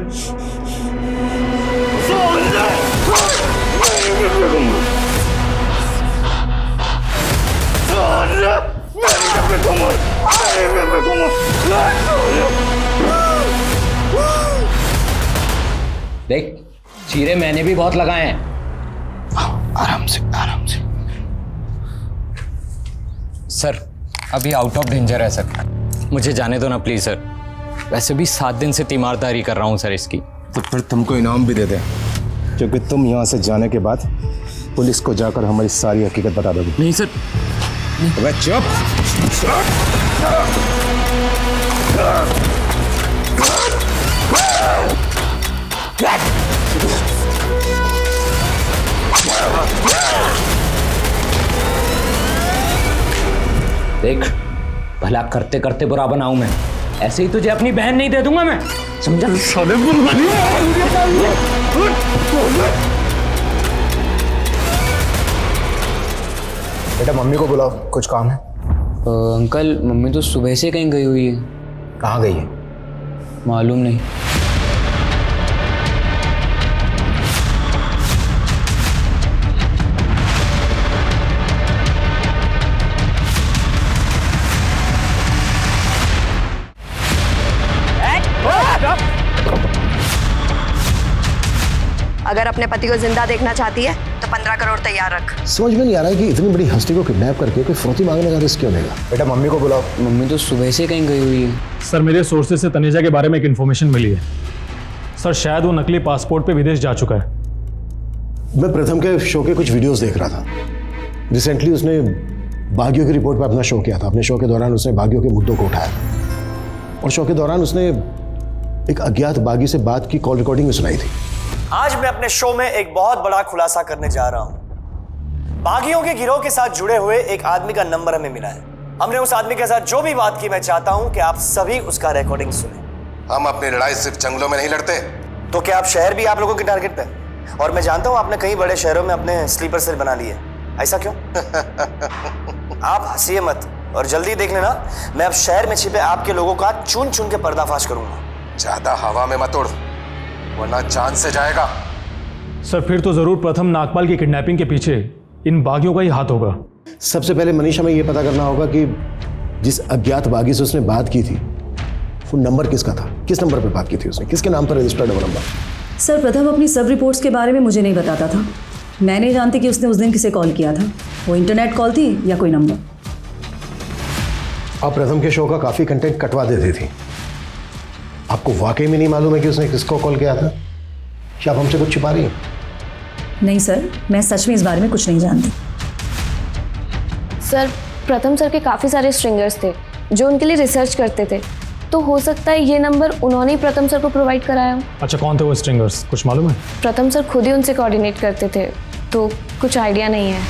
देख, चीरे मैंने भी बहुत लगाए हैं। आराम से आराम से। सर, अभी आउट ऑफ डेंजर है सर, मुझे जाने दो ना प्लीज सर। वैसे भी 7 दिन से तीमारदारी कर रहा हूँ सर इसकी। तो फिर तुमको इनाम भी दे दें, क्योंकि तुम यहाँ से जाने के बाद पुलिस को जाकर हमारी सारी हकीकत बता दोगे। नहीं सर। अबे चुप। देख, भला करते करते बुरा बनाऊं मैं, ऐसे ही तुझे अपनी बहन नहीं दे दूंगा मैं, समझा? बेटा मम्मी को बुलाओ, कुछ काम है। अंकल मम्मी तो सुबह से कहीं गई हुई है। कहाँ गई है? मालूम नहीं। अगर अपने पति को जिंदा देखना चाहती है तो 15 करोड़ तैयार रख। समझ में नहीं आ रहा है कि इतनी बड़ी हस्ती को किडनैप करके कोई फिरौती मांगने का रिस्क क्यों लेगा। बेटा मम्मी को बुलाओ। मम्मी तो सुबह से कहीं गई हुई है। सर मेरे सोर्सेज से तनेजा के बारे में एक इन्फॉर्मेशन मिली है। सर शायद वो नकली पासपोर्ट पे विदेश जा चुका है। मैं प्रथम के शो के कुछ वीडियोस देख रहा था। रिसेंटली उसने बागियों की रिपोर्ट पर अपना शो किया था। अपने शो के दौरान उसने बागियों के मुद्दों को उठाया और शो के दौरान उसने एक अज्ञात बागी से बात की कॉल रिकॉर्डिंग भी सुनाई थी। आज मैं अपने शो में एक बहुत बड़ा खुलासा करने जा रहा हूं। बागियों के गिरोह के साथ जुड़े हुए एक आदमी का नंबर हमें मिला है। हमने उस आदमी के साथ जो भी बात की, मैं चाहता हूं कि आप सभी उसका रिकॉर्डिंग सुने। हम अपनी लड़ाई सिर्फ जंगलों में नहीं लड़ते। तो क्या आप शहर भी आप लोगों के टारगेट पे? और मैं जानता हूं आपने कई बड़े शहरों में अपने स्लीपर सेल बना लिए, ऐसा क्यों? आप हंसिए मत और जल्दी देख लेना, मैं अब शहर में छिपे आपके लोगों का चुन चुन के पर्दाफाश करूंगा। ज्यादा हवा में मत उड़ वरना जान से जाएगा। सर फिर तो जरूर प्रथम नागपाल की किडनैपिंग के पीछे इन बागियों का ही हाथ होगा। सबसे पहले मनीष हमें यह पता करना होगा कि जिस अज्ञात बागी से उसने बात की थी वो नंबर किसका था, किस नंबर पर बात की थी उसने, किसके नाम पर रजिस्टर्ड है वो नंबर। सर प्रथम अपनी सब रिपोर्ट्स के बारे में मुझे नहीं बताता था। मैं नहीं जानती कि उसने उस दिन किसे कॉल किया था। वो इंटरनेट कॉल थी या कोई नंबर। आप प्रथम के शो का काफी कंटेंट कटवा देती थी। आपको वाकई में नहीं मालूम है कि उसने किसको कॉल किया था? क्या आप हमसे कुछ छिपा रही हैं? नहीं सर, मैं सच में इस बारे में कुछ नहीं जानती। सर प्रथम सर के काफ़ी सारे स्ट्रिंगर्स थे जो उनके लिए रिसर्च करते थे, तो हो सकता है ये नंबर उन्होंने ही प्रथम सर को प्रोवाइड कराया हो। अच्छा कौन थे वो स्ट्रिंगर्स, कुछ मालूम है? प्रथम सर खुद ही उनसे कोऑर्डिनेट करते थे, तो कुछ आइडिया नहीं है।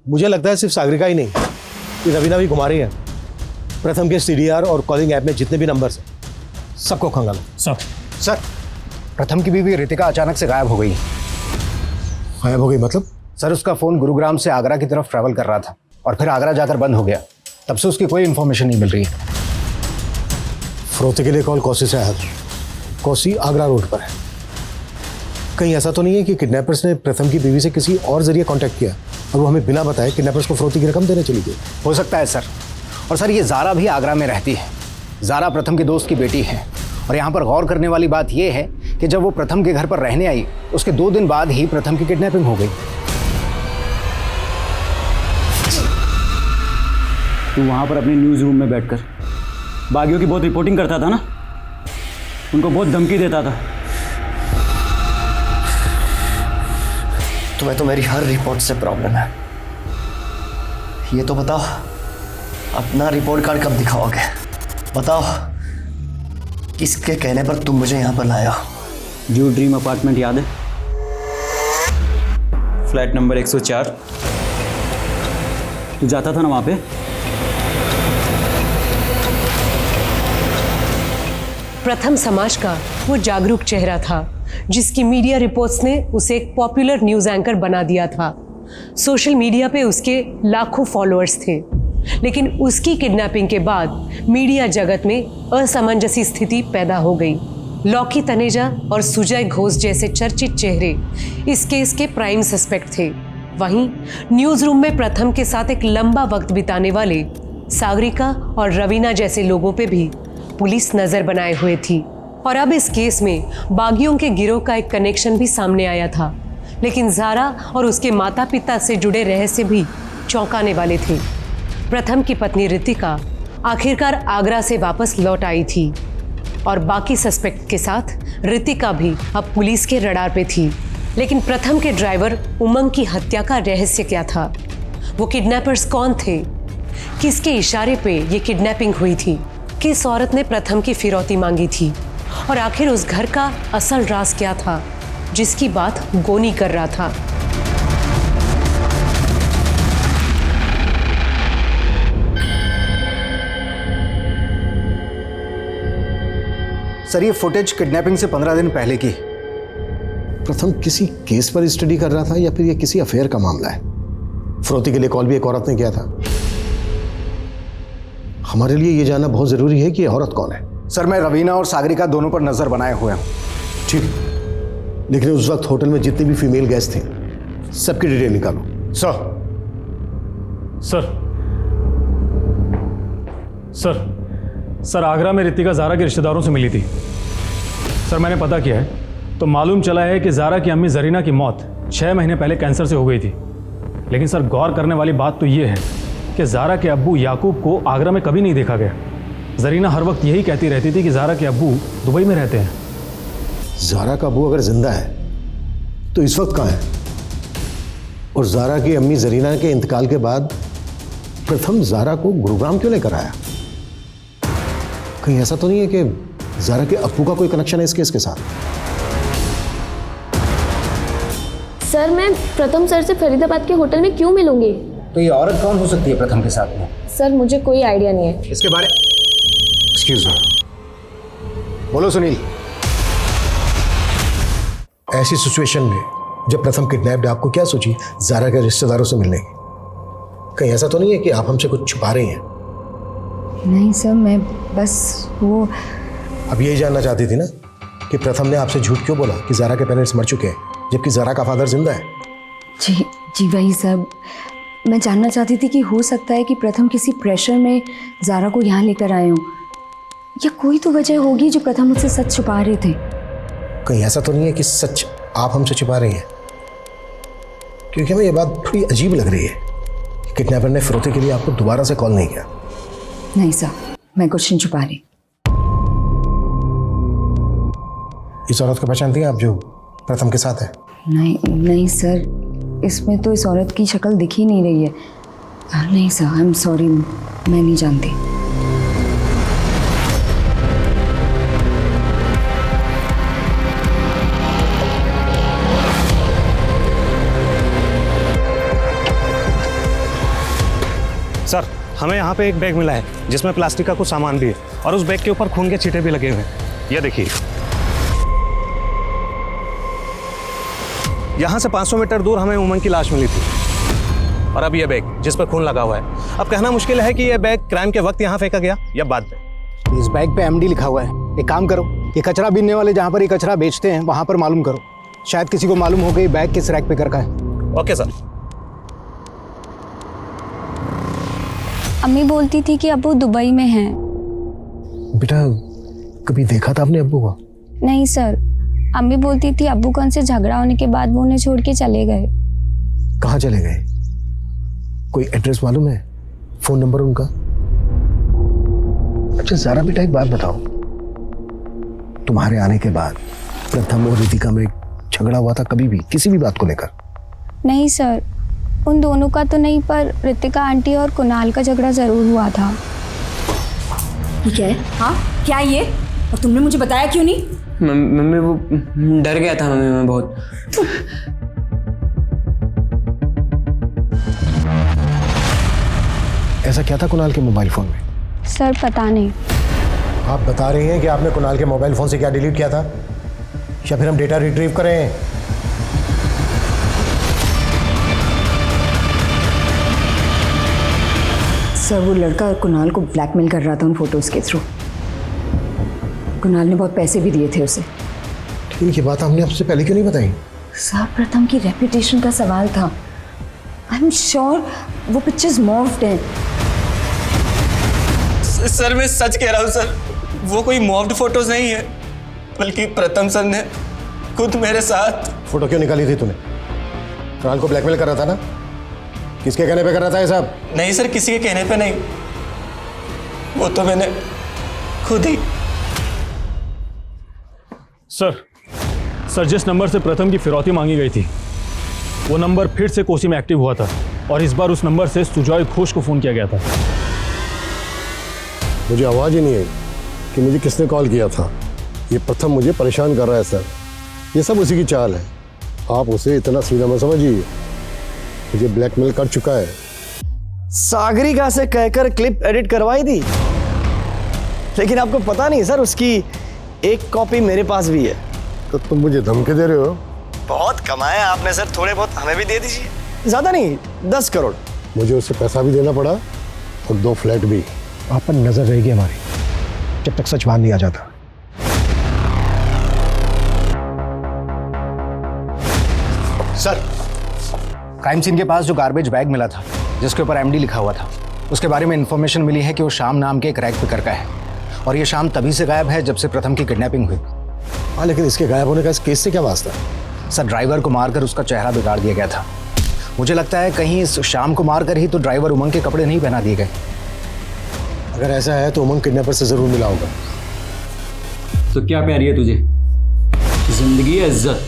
मुझे लगता है सिर्फ सागरिका ही नहीं, ये रवीना भी घुमा रही है। प्रथम के सीडीआर और कॉलिंग ऐप में जितने भी नंबर्स हैं सबको खंगालो। सर प्रथम की बीवी रितिका अचानक से गायब हो गई। गायब हो गई मतलब? सर उसका फोन गुरुग्राम से आगरा की तरफ ट्रैवल कर रहा था और फिर आगरा जाकर बंद हो गया। तब से उसकी कोई इन्फॉर्मेशन नहीं मिल रही है। फिरौती के लिए कॉल कौसी से आया था। कौसी आगरा रोड पर है। कहीं ऐसा तो नहीं है कि किडनैपर्स ने प्रथम की बीवी से किसी और जरिए कांटेक्ट किया और वो हमें बिना बताए किडनैपर्स को फिरौती की रकम देने चली गई? हो सकता है सर। और सर ये ज़ारा भी आगरा में रहती है। ज़ारा प्रथम के दोस्त की बेटी है। और यहाँ पर गौर करने वाली बात यह है कि जब वो प्रथम के घर पर रहने आई उसके 2 दिन बाद ही प्रथम की किडनैपिंग हो गई। तू वहाँ पर अपने न्यूज़ रूम में बैठकर बागियों की बहुत रिपोर्टिंग करता था ना, उनको बहुत धमकी देता था। तुम्हें तो मेरी हर रिपोर्ट से प्रॉब्लम है। ये तो बताओ अपना रिपोर्ट कार्ड कब दिखाओगे? बताओ किसके कहने पर तुम मुझे यहाँ पर लाया? जो ड्रीम अपार्टमेंट याद है? Flat number 104। तू जाता था ना वहाँ पे? प्रथम समाज का वो जागरूक चेहरा था जिसकी मीडिया रिपोर्ट्स ने उसे एक पॉपुलर न्यूज़ एंकर बना दिया था। सोशल मीडिया पे उसके लाखों फॉलोअर्स थे, लेकिन उसकी किडनैपिंग के बाद मीडिया जगत में असमंजसी स्थिति पैदा हो गई। लॉकी तनेजा और सुजय घोष जैसे चर्चित चेहरे इस केस के प्राइम सस्पेक्ट थे। वहीं न्यूज़ रूम में प्रथम के साथ एक लंबा वक्त बिताने वाले सागरिका और रवीना जैसे लोगों पे भी पुलिस नज़र बनाए हुए थी। और अब इस केस में बागियों के गिरोह का एक कनेक्शन भी सामने आया था, लेकिन ज़ारा और उसके माता पिता से जुड़े रहस्य भी चौंकाने वाले थे। प्रथम की पत्नी रितिका आखिरकार आगरा से वापस लौट आई थी और बाकी सस्पेक्ट के साथ रितिका भी अब पुलिस के रडार पे थी। लेकिन प्रथम के ड्राइवर उमंग की हत्या का रहस्य क्या था? वो किडनैपर्स कौन थे? किसके इशारे पे ये किडनैपिंग हुई थी? किस औरत ने प्रथम की फिरौती मांगी थी? और आखिर उस घर का असल राज क्या था जिसकी बात गोनी कर रहा था? सर ये फुटेज किडनैपिंग से 15 दिन पहले की। प्रथम किसी केस पर स्टडी कर रहा था या फिर ये किसी अफेयर का मामला है? फिरौती के लिए कॉल भी एक औरत ने किया था। हमारे लिए ये जानना बहुत जरूरी है कि ये औरत कौन है। सर मैं रवीना और सागरिका दोनों पर नजर बनाए हुए हूँ। ठीक, लेकिन उस वक्त होटल में जितनी भी फीमेल गेस्ट थे सबकी डिटेल निकालो। सर आगरा में रितिका ज़ारा के रिश्तेदारों से मिली थी। सर मैंने पता किया है तो मालूम चला है कि ज़ारा की अम्मी जरीना की मौत 6 महीने पहले कैंसर से हो गई थी। लेकिन सर गौर करने वाली बात तो ये है कि ज़ारा के अब्बू याकूब को आगरा में कभी नहीं देखा गया। जरीना हर वक्त यही कहती रहती थी कि ज़ारा के अब्बू दुबई में रहते हैं। ज़ारा का अब्बू अगर जिंदा है तो इस वक्त कहाँ है? और ज़ारा की अम्मी जरीना के इंतकाल के बाद प्रथम ज़ारा को गुरुग्राम क्यों लेकर आया? कहीं ऐसा तो नहीं है कि ज़ारा के अब्बू का कोई कनेक्शन है इस केस के साथ? सर मैं प्रथम सर से फरीदाबाद के होटल में क्यों मिलूंगी? तो ये औरत कौन हो सकती है प्रथम के साथ में? सर मुझे कोई आइडिया नहीं है इसके बारे। एक्सक्यूज मी, बोलो सुनील। ऐसी सिचुएशन में जब प्रथम किडनैप्ड, आपको क्या सोची ज़ारा के रिश्तेदारों से मिलने की? कहीं ऐसा तो नहीं है कि आप हमसे कुछ छुपा रही हैं? नहीं सर, मैं बस वो। अब यही जानना चाहती थी ना कि प्रथम ने आपसे झूठ क्यों बोला कि ज़ारा के पेरेंट्स मर चुके हैं जबकि ज़ारा का फादर जिंदा है? जी वही सर, मैं जानना चाहती थी कि हो सकता है कि प्रथम किसी प्रेशर में ज़ारा को यहाँ लेकर आए हों, या कोई तो वजह होगी जो प्रथम मुझसे सच छुपा रहे थे। कहीं ऐसा तो नहीं है कि सच आप हमसे छुपा रही हैं? क्योंकि हमें ये बात थोड़ी अजीब लग रही है। किडनैपर ने फिरौती के लिए आपको दोबारा से कॉल नहीं किया। नहीं सर, मैं कुछ नहीं छुपा रही। इस औरत को पहचानती हैं आप जो प्रथम के साथ है? नहीं सर, इसमें तो इस औरत की शक्ल दिख ही नहीं रही है। नहीं सर, आई एम सॉरी, मैं नहीं जानती। सर हमें यहाँ पे एक बैग मिला है जिसमें प्लास्टिक का कुछ सामान भी है और उस बैग के ऊपर खून के छींटे भी लगे हुए हैं। ये देखिए, यहाँ से 500 मीटर दूर हमें उमंग की लाश मिली थी और अब ये बैग जिस पर खून लगा हुआ है। अब कहना मुश्किल है कि ये बैग क्राइम के वक्त यहाँ फेंका गया या बाद में। इस बैग पे एमडी लिखा हुआ है। एक काम करो, ये कचरा बीनने वाले जहाँ पर ये कचरा बेचते हैं वहाँ पर मालूम करो, शायद किसी को मालूम हो गई बैग किस रैक पे कर है। Okay sir. अम्मी बोलती थी कि अब्बू दुबई में हैं। बेटा कभी देखा था आपने अब्बू को? नहीं सर, अम्मी बोलती थी अब्बू का उनसे झगड़ा होने के बाद वो उन्हें छोड़ के चले गए। कहाँ चले गए? कोई एड्रेस मालूम है? फोन नंबर उनका? अच्छा ज़ारा बेटा एक बात बताओ, तुम्हारे आने के बाद प्रथम और रितिका में झगड़ा हुआ था कभी भी किसी भी बात को लेकर? नहीं सर, उन दोनों का तो नहीं, पर रितिका आंटी और कुणाल का झगड़ा जरूर हुआ था। क्या है? हाँ क्या ये? और तुमने मुझे बताया क्यों नहीं? मम्मी वो डर गया था मम्मी, मैं बहुत। ऐसा क्या था कुणाल के मोबाइल फोन में? सर पता नहीं। आप बता रही हैं कि आपने कुणाल के मोबाइल फोन से क्या डिलीट किया था, या फिर हम डेटा रिट्रीव करें? सर वो लड़का कुणाल को ब्लैकमेल कर रहा था उन फोटोज के थ्रू। कुणाल ने बहुत पैसे भी दिए थे उसे। लेकिन ये बात हमने आपसे पहले क्यों नहीं बताई? सर प्रथम की रेपुटेशन का सवाल था। आई एम श्योर वो पिक्चर्स मॉर्फ्ड हैं। सर मैं सच कह रहा हूँ सर, वो कोई मॉर्फ्ड फोटोज नहीं है, बल्कि प्रथम सर ने खुद मेरे साथ। फोटो क्यों निकाली थी तूने? कुणाल को ब्लैकमेल कर रहा था ना? किसके कहने पे कर रहा था ये सब? नहीं सर, किसी के कहने पे नहीं, वो तो मैंने खुद ही। सर जिस नंबर से प्रथम की फिरौती मांगी गई थी वो नंबर फिर से कोसी में एक्टिव हुआ था और इस बार उस नंबर से सुजॉय घोष को फोन किया गया था। मुझे आवाज़ ही नहीं आई कि मुझे किसने कॉल किया था। ये प्रथम मुझे परेशान कर रहा है सर, ये सब उसी की चाल है। आप उसे इतना सीधा मत समझिए, मुझे ब्लैकमेल कर चुका है। सागरिका से कहकर क्लिप एडिट करवाई थी, लेकिन आपको पता नहीं सर उसकी एक कॉपी मेरे पास भी है। तो तुम मुझे धमकी दे रहे हो बहुत कमाया आपने सर, थोड़े बहुत हमें भी दे दीजिए। ज्यादा नहीं, 10 करोड़। मुझे उससे पैसा भी देना पड़ा और 2 फ्लैट भी। आप पर नजर रहेगी हमारी जब तक सच बाहर नहीं आ जाता। सर, क्राइम सीन के पास जो गार्बेज बैग मिला था जिसके ऊपर एमडी लिखा हुआ था, उसके बारे में इंफॉर्मेशन मिली है कि वो शाम नाम के एक रैक पिकर का है और ये शाम तभी से गायब है जब से प्रथम की किडनैपिंग हुई। हाँ, लेकिन इसके गायब होने का इस केस से क्या वास्ता? सर, ड्राइवर को मारकर उसका चेहरा बिगाड़ दिया गया था। मुझे लगता है कहीं इस शाम को मारकर ही तो ड्राइवर उमंग के कपड़े नहीं पहना दिए गए। अगर ऐसा है तो उमंग किडनैपर से जरूर मिला होगा। तो क्या प्यारी है तुझे, जिंदगी या इज्जत?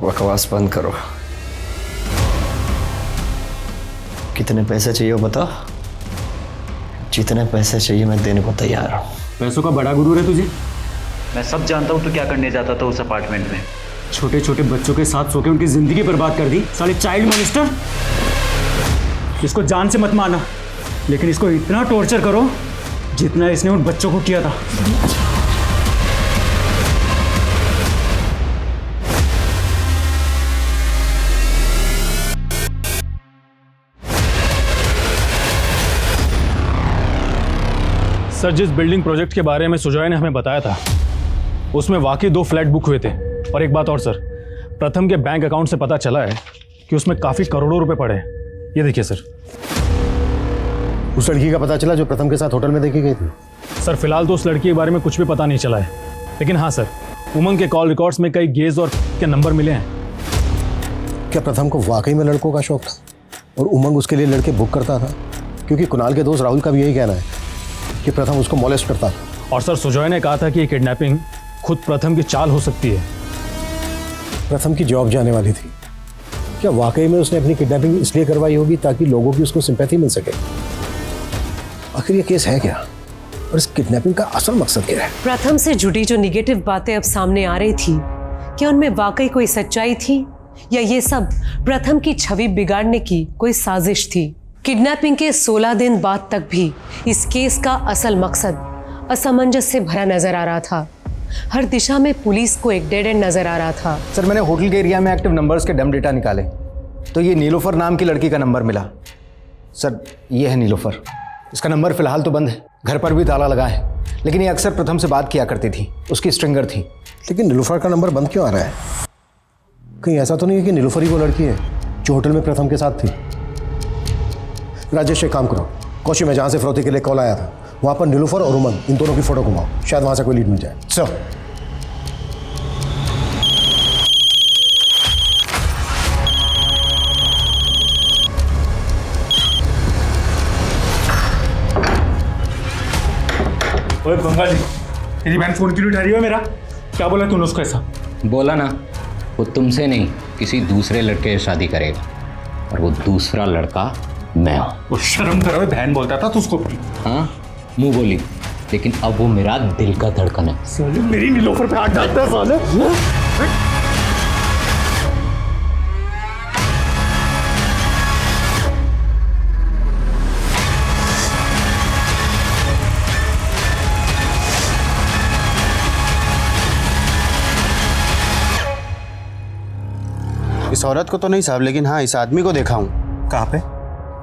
बकवास बंद करो। कितने पैसे चाहिए वो बताओ। जितने पैसे चाहिए मैं देने को तैयार हूँ। पैसों का बड़ा गुरूर है तुझे। मैं सब जानता हूँ तू क्या करने जाता था उस अपार्टमेंट में। छोटे छोटे बच्चों के साथ सो के उनकी जिंदगी बर्बाद कर दी, साले चाइल्ड मॉनिस्टर। इसको जान से मत मारना, लेकिन इसको इतना टॉर्चर करो जितना इसने उन बच्चों को किया था। सर, जिस बिल्डिंग प्रोजेक्ट के बारे में सुजॉय ने हमें बताया था उसमें वाकई 2 फ्लैट बुक हुए थे। और एक बात और सर, प्रथम के बैंक अकाउंट से पता चला है कि उसमें काफी करोड़ों रुपए पड़े हैं। ये देखिए सर। उस लड़की का पता चला जो प्रथम के साथ होटल में देखी गई थी? सर, फिलहाल तो उस लड़की के बारे में कुछ भी पता नहीं चला है, लेकिन हाँ सर, उमंग के कॉल रिकॉर्ड्स में कई गेज और के नंबर मिले हैं। क्या प्रथम को वाकई में लड़कों का शौक था और उमंग उसके लिए लड़के बुक करता था? क्योंकि कुणाल के दोस्त राहुल का भी यही कहना है कि प्रथम उसको मॉलेस्ट करता था। और सर, सुजॉय ने कहा था कि ये किडनैपिंग खुद प्रथम की चाल हो सकती है। प्रथम की जॉब जाने वाली थी। क्या वाकई में उसने अपनी किडनैपिंग इसलिए करवाई होगी ताकि लोगों की उसको सिंपैथी मिल सके? आखिर ये केस है क्या और इस किडनैपिंग का असल मकसद क्या है? प्रथम से जुड़ी जो निगेटिव बातें अब सामने आ रही थी, क्या उनमें वाकई कोई सच्चाई थी या ये सब प्रथम की छवि बिगाड़ने की कोई साजिश थी? किडनैपिंग के 16 दिन बाद तक भी इस केस का असल मकसद असमंजस से भरा नजर आ रहा था। हर दिशा में पुलिस को एक डेड एंड नजर आ रहा था। सर, मैंने होटल के एरिया में एक्टिव नंबर्स के डम डेटा निकाले तो ये नीलोफर नाम की लड़की का नंबर मिला। सर, ये है नीलोफर। इसका नंबर फिलहाल तो बंद है, घर पर भी ताला लगा है, लेकिन ये अक्सर प्रथम से बात किया करती थी, उसकी स्ट्रिंगर थी। लेकिन नीलोफर का नंबर बंद क्यों आ रहा है? कहीं ऐसा तो नहीं है कि नीलोफर ही वो लड़की है जो होटल में प्रथम के साथ थी? राजेश, एक काम करो, कोची में जहाँ से फिरौती के लिए कॉल आया था वहाँ पर नीलोफर और उमंग इन दोनों की फोटो घुमाओ, शायद वहाँ से कोई लीड मिल जाए। सर, ओए गंगा जी, तेरी बहन फोन क्यों उठा रही है मेरा? क्या बोला तूने उसको ऐसा? बोला ना, वो तुमसे नहीं किसी दूसरे लड़के से शादी करेगा और वो दूसरा लड़का मैं हूँ। वो शर्म करो, बहन बोलता था तू उसको। हाँ, मुंह बोली, लेकिन अब वो मेरा दिल का धड़कन है। साले मेरी नीलोफर पे हाथ डालता है साले। इस औरत को तो नहीं साहब, लेकिन हाँ इस आदमी को देखा हूँ। कहाँ पे?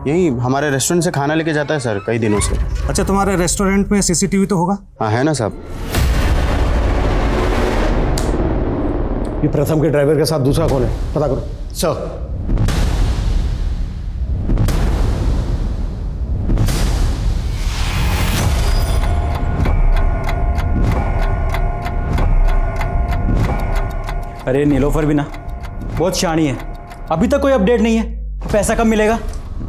यही हमारे रेस्टोरेंट से खाना लेके जाता है सर कई दिनों से। अच्छा, तुम्हारे रेस्टोरेंट में सीसीटीवी तो होगा? हाँ है ना साहब। ये प्रथम के ड्राइवर के साथ दूसरा कौन है, पता करो। सर, अरे नीलोफर भी ना बहुत शानी है, अभी तक कोई अपडेट नहीं है। पैसा कब मिलेगा?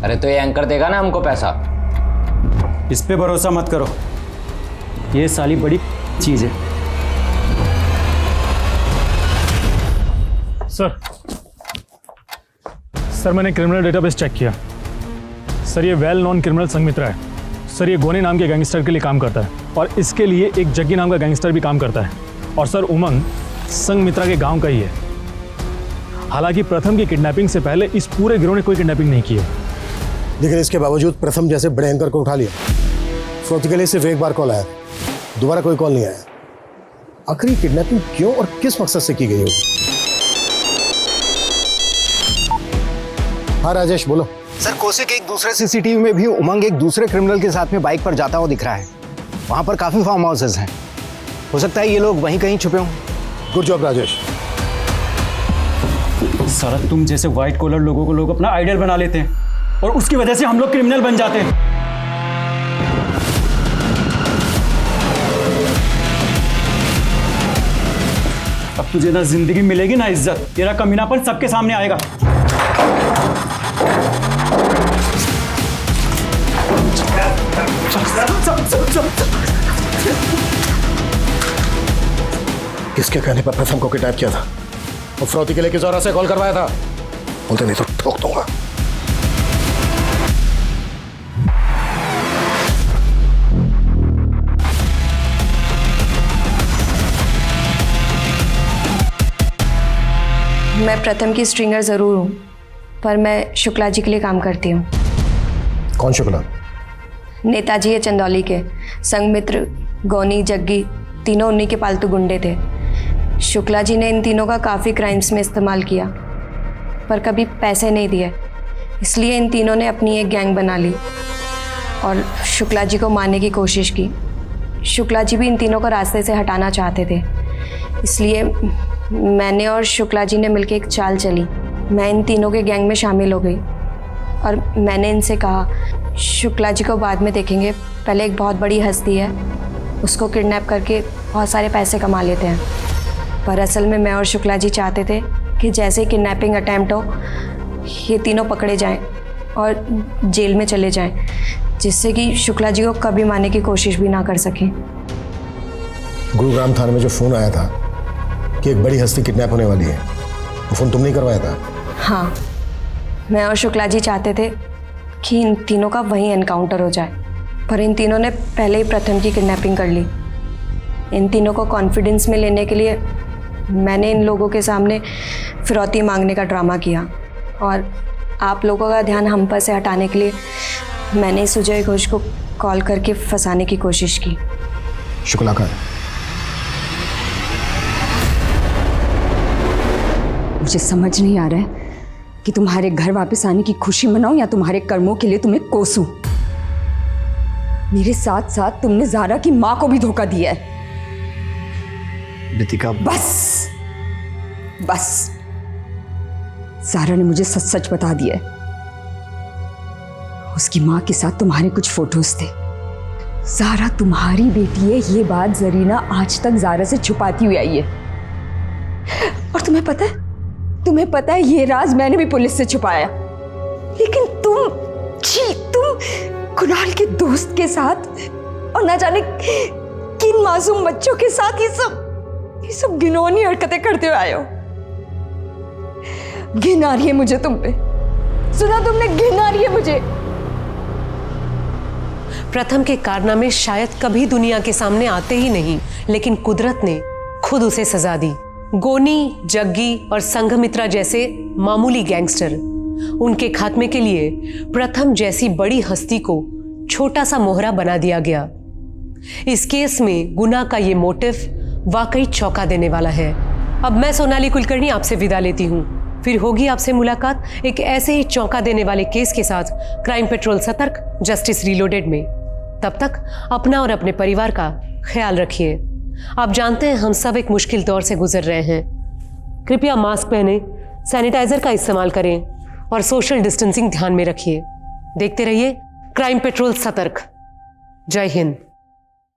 अरे तो ये एंकर देगा ना हमको पैसा। इस पे भरोसा मत करो, ये साली बड़ी चीज है। सर, मैंने क्रिमिनल डेटाबेस चेक किया। सर, ये वेल नॉन क्रिमिनल संगमित्रा है। सर, ये गोने नाम के गैंगस्टर के लिए काम करता है और इसके लिए एक जग्गी नाम का गैंगस्टर भी काम करता है। और सर, उमंग संगमित्रा के गांव का ही है। हालांकि प्रथम की किडनैपिंग से पहले इस पूरे गिरोह ने कोई किडनैपिंग नहीं की है। लेकिन इसके बावजूद प्रथम जैसे बड़े एंकर को उठा लिया। फिरौती के लिए सिर्फ एक बार कॉल आया, दोबारा कोई कॉल नहीं आया। आखिर किडनैपिंग क्यों और किस मकसद से की गई होगी? हाँ राजेश बोलो। सर कौशिक एक दूसरे सीसीटीवी में भी उमंग एक दूसरे क्रिमिनल के साथ में बाइक पर जाता हुआ दिख रहा है। वहां पर काफी फार्म हाउसेस हैं, हो सकता है ये लोग वहीं कहीं छुपे हों। Good job Rajesh. सारा तुम जैसे व्हाइट कॉलर लोगों को लोग अपना आइडल बना लेते हैं और उसकी वजह से हम लोग क्रिमिनल बन जाते हैं। अब तुझे ना जिंदगी मिलेगी ना इज्जत, तेरा कमीनापन सबके सामने आएगा। किसके कहने पर प्रथम को किडनैप किया था और फिरौती के लिए किस और से कॉल करवाया था? बोलते नहीं तो ठोक दूंगा। मैं प्रथम की स्ट्रिंगर ज़रूर हूँ, पर मैं शुक्ला जी के लिए काम करती हूँ। कौन शुक्ला? नेताजी है चंदौली के। संगमित्र, गौनी, जग्गी तीनों उन्हीं के पालतू गुंडे थे। शुक्ला जी ने इन तीनों का काफ़ी क्राइम्स में इस्तेमाल किया, पर कभी पैसे नहीं दिए। इसलिए इन तीनों ने अपनी एक गैंग बना ली और शुक्ला जी को मारने की कोशिश की। शुक्ला जी भी इन तीनों को रास्ते से हटाना चाहते थे, इसलिए मैंने और शुक्ला जी ने मिलकर एक चाल चली। मैं इन तीनों के गैंग में शामिल हो गई और मैंने इनसे कहा शुक्ला जी को बाद में देखेंगे, पहले एक बहुत बड़ी हस्ती है, उसको किडनैप करके बहुत सारे पैसे कमा लेते हैं। पर असल में मैं और शुक्ला जी चाहते थे कि जैसे ही किडनैपिंग अटैम्प्ट हो ये तीनों पकड़े जाएं और जेल में चले जाएं, जिससे कि शुक्ला जी को कभी मारने की कोशिश भी ना कर सकें। गुरुग्राम थाने में जो फ़ोन आया था कि एक बड़ी हस्ती किडनैप होने वाली है, वो फ़ोन तुमने करवाया था? हाँ, मैं और शुक्ला जी चाहते थे कि इन तीनों का वहीं एनकाउंटर हो जाए, पर इन तीनों ने पहले ही प्रथम की किडनैपिंग कर ली। इन तीनों को कॉन्फिडेंस में लेने के लिए मैंने इन लोगों के सामने फिरौती मांगने का ड्रामा किया और आप लोगों का ध्यान हम पर से हटाने के लिए मैंने सुजय घोष को कॉल करके फंसाने की कोशिश की। शुक्ला का? मुझे समझ नहीं आ रहा है कि तुम्हारे घर वापस आने की खुशी मनाऊं या तुम्हारे कर्मों के लिए तुम्हें कोसूं। मेरे साथ साथ तुमने ज़ारा की माँ को भी धोखा दिया है। रितिका, बस बस, ज़ारा ने मुझे सच सच बता दिया है। उसकी माँ के साथ तुम्हारे कुछ फोटोज थे। ज़ारा तुम्हारी बेटी है, ये बात जरीना आज तक ज़ारा से छुपाती हुई आई है। और तुम्हें पता है ये राज मैंने भी पुलिस से छुपाया, लेकिन तुम कुणाल के दोस्त के साथ और ना जाने किन मासूम बच्चों के साथ ये सब घिनौनी हरकतें करते हुए आए हो। घिन आ रही है मुझे तुम पे। सुना तुमने? घिन आ रही है मुझे। प्रथम के कारनामे शायद कभी दुनिया के सामने आते ही नहीं, लेकिन कुदरत ने खुद उसे सजा दी। गोनी, जग्गी और संघमित्रा जैसे मामूली गैंगस्टर, उनके खात्मे के लिए प्रथम जैसी बड़ी हस्ती को छोटा सा मोहरा बना दिया गया। इस केस में गुना का ये मोटिव वाकई चौंका देने वाला है। अब मैं सोनाली कुलकर्णी आपसे विदा लेती हूँ। फिर होगी आपसे मुलाकात एक ऐसे ही चौंका देने वाले केस के साथ क्राइम पेट्रोल सतर्क, जस्टिस रीलोडेड में। तब तक अपना और अपने परिवार का ख्याल रखिए। आप जानते हैं हम सब एक मुश्किल दौर से गुजर रहे हैं। कृपया मास्क पहने, सैनिटाइजर का इस्तेमाल करें और सोशल डिस्टेंसिंग ध्यान में रखिए। देखते रहिए क्राइम पेट्रोल सतर्क। जय हिंद।